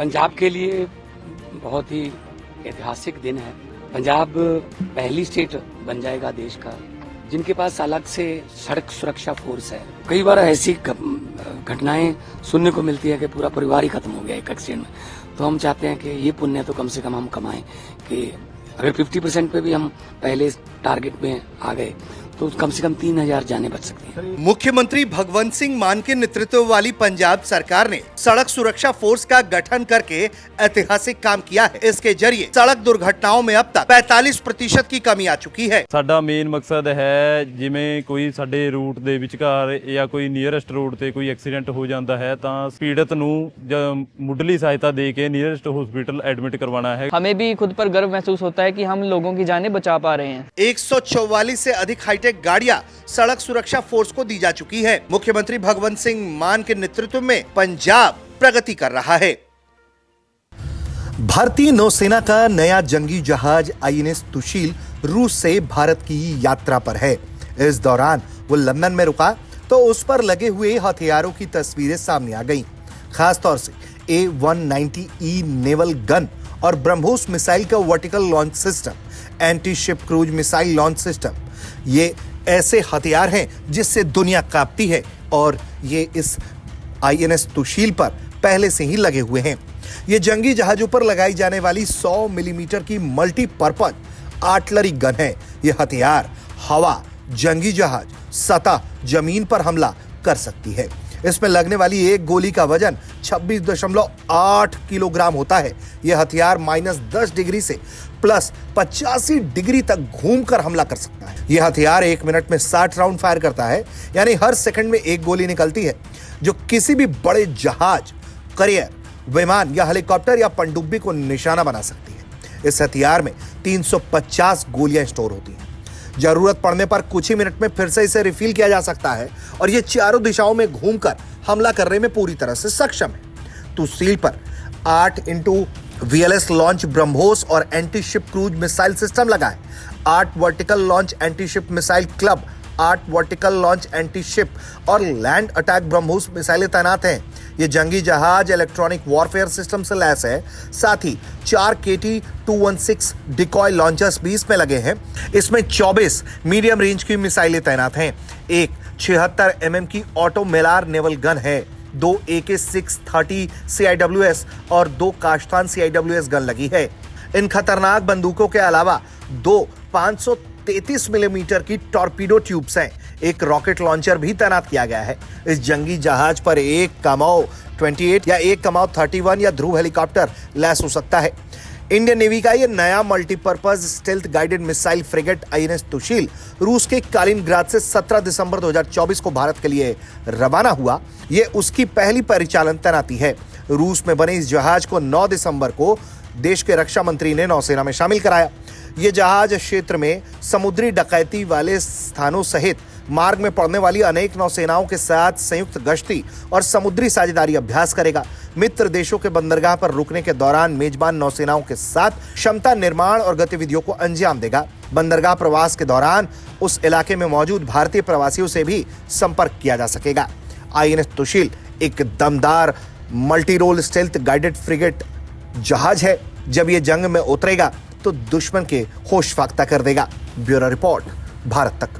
पंजाब के लिए बहुत ही ऐतिहासिक दिन है। पंजाब पहली स्टेट बन जाएगा देश का जिनके पास अलग से सड़क सुरक्षा फोर्स है। कई बार ऐसी घटनाएं सुनने को मिलती है कि पूरा परिवार ही खत्म हो गया एक एक्सीडेंट में। तो हम चाहते हैं कि ये पुण्य तो कम से कम हम कमाएं कि अगर 50% पे भी हम पहले टारगेट में आ गए तो कम से कम 3000 जानें बच सकती हैं। मुख्यमंत्री भगवंत सिंह मान के नेतृत्व वाली पंजाब सरकार ने सड़क सुरक्षा फोर्स का गठन करके ऐतिहासिक काम किया है। इसके जरिए सड़क दुर्घटनाओं में अब तक 45% की कमी आ चुकी है। ਸਾਡਾ ਮੇਨ ਮਕਸਦ ਹੈ ਜਿਵੇਂ ਕੋਈ ਸਾਡੇ ਰੂਟ ਦੇ ਵਿਚਕਾਰ ਜਾਂ ਕੋਈ ਨੀਅਰੈਸਟ ਰੋਡ ਤੇ ਕੋਈ ਐਕਸੀਡੈਂਟ ਹੋ ਜਾਂਦਾ ਹੈ ਤਾਂ ਪੀੜਤ ਨੂੰ ਮੁੱਢਲੀ ਸਹਾਇਤਾ ਦੇ ਕੇ ਨੀਅਰੈਸਟ ਹਸਪੀਟਲ ਐਡਮਿਟ करवाना है। हमें भी खुद पर गर्व महसूस होता है कि हम लोगों की जानें बचा पा रहे हैं। 144 से अधिक हाईटेक गाड़ियां सड़क सुरक्षा फोर्स को दी जा चुकी है। मुख्यमंत्री भगवंत सिंह मान के नेतृत्व में पंजाब प्रगति कर रहा है। भारतीय नौसेना का नया जंगी जहाज आईएनएस तुशील रूस से भारत की यात्रा पर है। इस दौरान वो लंदन में रुका तो उस पर लगे हुए हथियारों की तस्वीरें सामने आ गईं। खासतौर से A190E नेवल गन और ब्रह्मोस मिसाइल का vertical launch system, anti ship cruise missile launch system, ये ऐसे हथियार हैं जिससे दुनिया कांपती है और ये इस आईएनएस तुशील पर पहले से ही लगे हुए हैं। ये जंगी जहाजों पर लगाई जाने वाली 100 मिलीमीटर की मल्टीपर्पज आर्टिलरी गन है। ये हथियार हवा, जंगी जहाज, सतह, जमीन पर हमला कर सकती है। इसमें लगने वाली एक गोली का वजन 26.8 किलोग्राम होता है। यह हथियार -10 डिग्री से +85 डिग्री तक घूमकर हमला कर सकता है। यह हथियार 1 मिनट में 60 राउंड फायर करता है, यानी हर सेकंड में एक गोली निकलती है, जो किसी भी बड़े जहाज, करियर, विमान या हेलीकॉप्टर या पनडुब्बी को निशाना बना सकती है। इस हथियार में 350 गोलियां स्टोर होती हैं। जरूरत पड़ने पर कुछ ही मिनट में फिर से इसे रिफिल किया जा सकता है और ये चारों दिशाओं में घूमकर हमला करने में पूरी तरह से सक्षम है। तुशील पर 8 VLS लॉन्च ब्रह्मोस और anti ship cruise missile system लगा है। 8 vertical launch anti ship missile club, 8 vertical launch anti ship और लैंड अटैक ब्रह्मोस मिसाइलें तैनात हैं। ये जंगी जहाज इलेक्ट्रॉनिक वॉरफेयर सिस्टम से लैस है। साथ ही 4 KT-216 डिकॉय लॉन्चर्स भी इसमें लगे हैं। इसमें 24 मीडियम रेंज की मिसाइलें तैनात हैं। एक 76 mm की ऑटो मेलार नेवल गन है। 2 AK-630 CIWS और 2 काश्तान CIWS गन लगी है। इन खतरनाक बंदूकों के अलावा 2 533 मिलीमीटर की टॉर्पीडो ट्यूब्स हैं। एक रॉकेट लॉन्चर भी तैनात किया गया है। इस जंगी जहाज पर एक कमाओ 28 या एक कमाओ 31 या ध्रुव हेलीकॉप्टर लैस हो सकता है। इंडियन नेवी का यह नया multipurpose stealth guided missile frigate INS Tushil रूस के कालिनग्राद से 17 दिसंबर 2024 को भारत के लिए रवाना हुआ। यह उसकी पहली परिचालन तैनाती है। रूस में बने इस जहाज को 9 दिसंबर को देश के रक्षा मंत्री ने नौसेना में शामिल कराया। यह जहाज क्षेत्र में समुद्री डकैती वाले स्थानों सहित मार्ग में पड़ने वाली अनेक नौसेनाओं के साथ संयुक्त गश्ती और समुद्री साझेदारी अभ्यास करेगा। मित्र देशों के बंदरगाह पर रुकने के दौरान मेजबान नौसेनाओं के साथ क्षमता निर्माण और गतिविधियों को अंजाम देगा। बंदरगाह प्रवास के दौरान उस इलाके में मौजूद भारतीय प्रवासियों से भी संपर्क किया जा सकेगा। आईएनएस तुशील एक दमदार multi role stealth guided frigate जहाज है। जब यह जंग में उतरेगा तो दुश्मन के होश फाख्ता कर देगा। ब्यूरो रिपोर्ट, भारत तक।